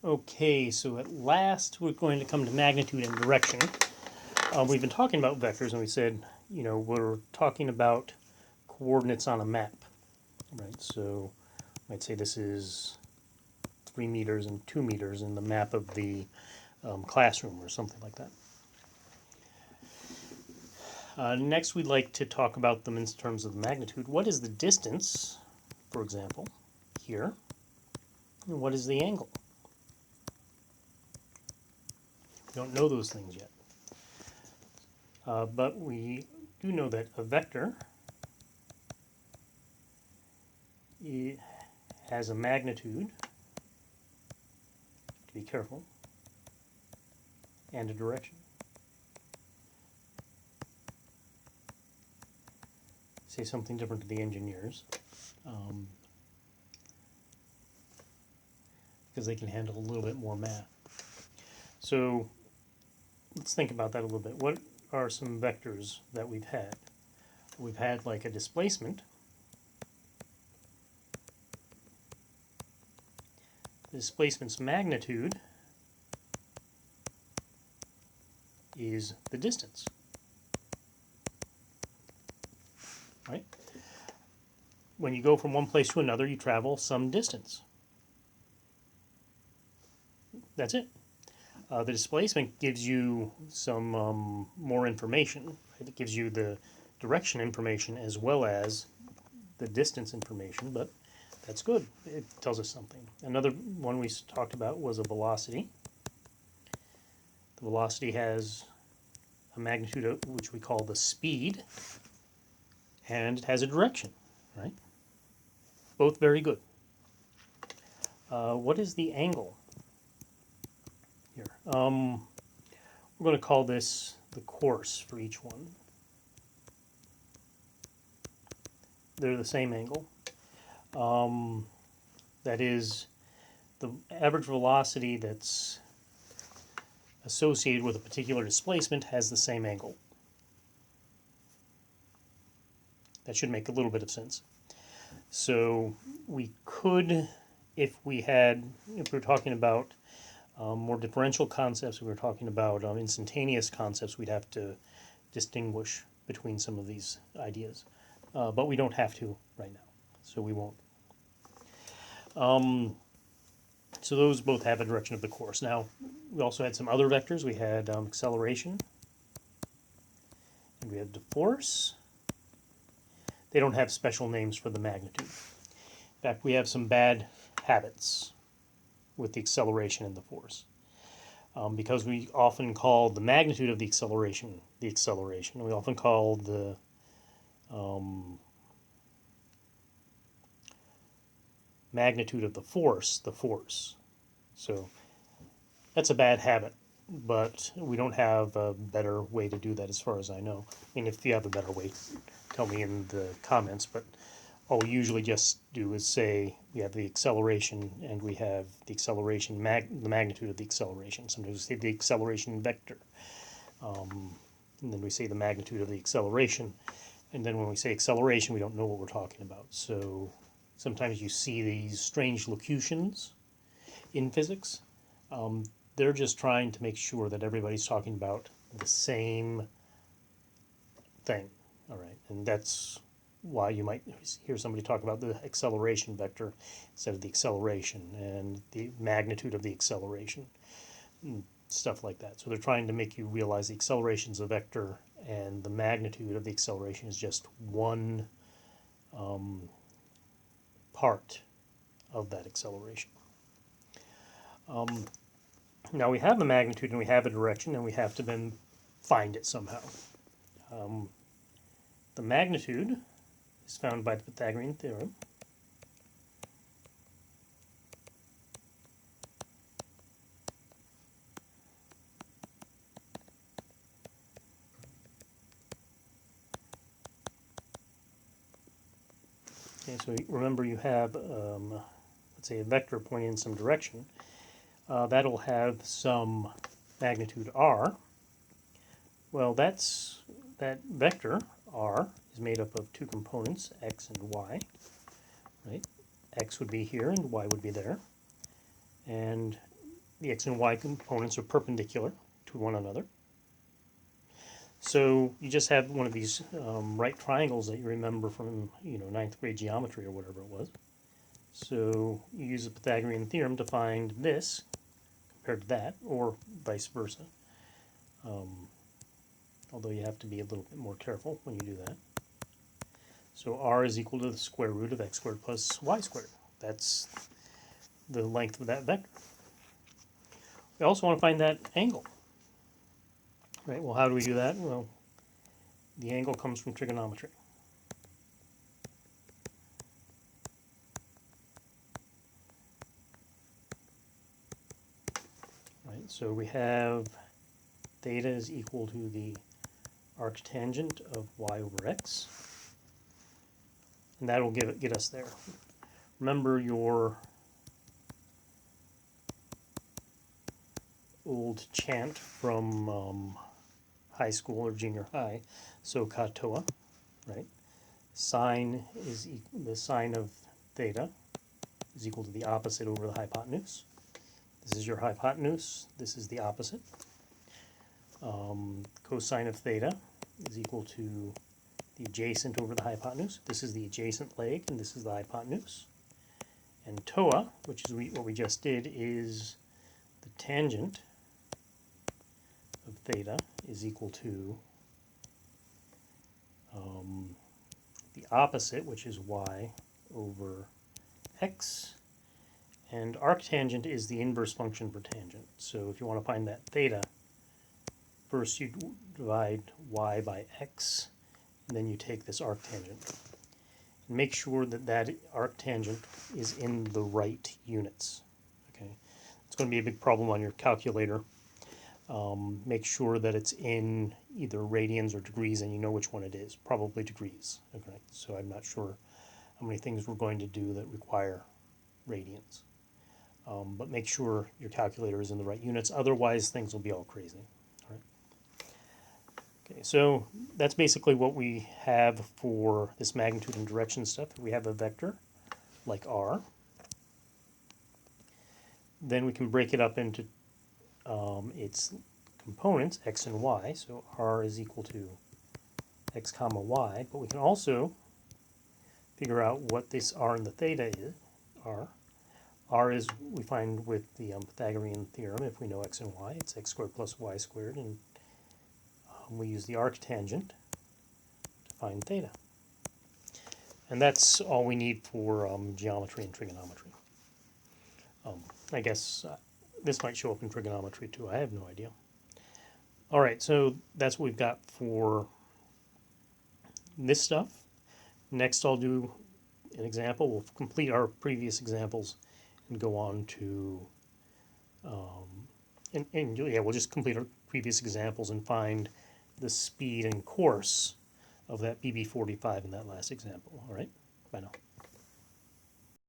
Okay, so at last we're going to come to magnitude and direction. We've been talking about vectors, and we said, we're talking about coordinates on a map, right? So I'd say this is 3 meters and 2 meters in the map of the classroom or something like that. Next, we'd like to talk about them in terms of magnitude. What is the distance, for example, here? And what is the angle? We don't know those things yet. But we do know that a vector has a magnitude, to be careful, and a direction. Say something different to the engineers, because they can handle a little bit more math. So let's think about that a little bit. What are some vectors that we've had? We've had like a displacement. The displacement's magnitude is the distance, right? When you go from one place to another, you travel some distance. That's it. The displacement gives you some more information. Right? It gives you the direction information as well as the distance information, but that's good. It tells us something. Another one we talked about was a velocity. The velocity has a magnitude of, which we call the speed, and it has a direction, right? Both very good. What is the angle here? We're going to call this the course for each one. They're the same angle. That is, the average velocity that's associated with a particular displacement has the same angle. That should make a little bit of sense. So we could, if we were talking about more differential concepts, we were talking about instantaneous concepts, we'd have to distinguish between some of these ideas. But we don't have to right now, so we won't. So those both have a direction of the course. Now, we also had some other vectors. We had acceleration, and we had the force. They don't have special names for the magnitude. In fact, we have some bad habits with the acceleration and the force. Because we often call the magnitude of the acceleration. We often call the magnitude of the force. So that's a bad habit, but we don't have a better way to do that as far as I know. I mean, if you have a better way, tell me in the comments, but all we usually just do is say we have the acceleration and we have the acceleration, the magnitude of the acceleration. Sometimes we say the acceleration vector. And then we say the magnitude of the acceleration. And then when we say acceleration, we don't know what we're talking about. So sometimes you see these strange locutions in physics. They're just trying to make sure that everybody's talking about the same thing. All right, and that's why you might hear somebody talk about the acceleration vector instead of the acceleration and the magnitude of the acceleration, and stuff like that. So they're trying to make you realize the acceleration is a vector and the magnitude of the acceleration is just one part of that acceleration. Now we have the magnitude and we have a direction and we have to then find it somehow. The magnitude is found by the Pythagorean theorem. Okay, so remember you have, let's say, a vector pointing in some direction. That'll have some magnitude r. Well, that vector r is made up of two components, x and y. Right? X would be here and y would be there. And the x and y components are perpendicular to one another. So you just have one of these right triangles that you remember from ninth grade geometry or whatever it was. So you use the Pythagorean theorem to find this compared to that, or vice versa. Although you have to be a little bit more careful when you do that. So r is equal to the square root of x squared plus y squared. That's the length of that vector. We also want to find that angle. Right? Well, how do we do that? Well, the angle comes from trigonometry. Right? So we have theta is equal to the arctangent of y over x. And that will get us there. Remember your old chant from high school or junior high, SOHCAHTOA, TOA, right? Sine is the sine of theta is equal to the opposite over the hypotenuse. This is your hypotenuse. This is the opposite. Cosine of theta is equal to the adjacent over the hypotenuse. This is the adjacent leg, and this is the hypotenuse. And TOA, which is what we just did, is the tangent of theta is equal to the opposite, which is y over x. And arctangent is the inverse function for tangent. So if you want to find that theta, first you divide y by x, and then you take this arctangent. And make sure that that arctangent is in the right units. Okay, it's going to be a big problem on your calculator. Make sure that it's in either radians or degrees, and you know which one it is. Probably degrees. Okay, so I'm not sure how many things we're going to do that require radians. But make sure your calculator is in the right units. Otherwise, things will be all crazy. All right. Okay, so that's basically what we have for this magnitude and direction stuff. We have a vector like r. Then we can break it up into its components, x and y. So r is equal to x comma y. But we can also figure out what this r and the theta is. R is, we find with the Pythagorean theorem, if we know x and y, it's x squared plus y squared, and we use the arctangent to find theta. And that's all we need for geometry and trigonometry. I guess this might show up in trigonometry too, I have no idea. All right, so that's what we've got for this stuff. Next I'll do an example. We'll complete our previous examples and go on to, we'll just complete our previous examples and find the speed and course of that BB45 in that last example. All right, bye now.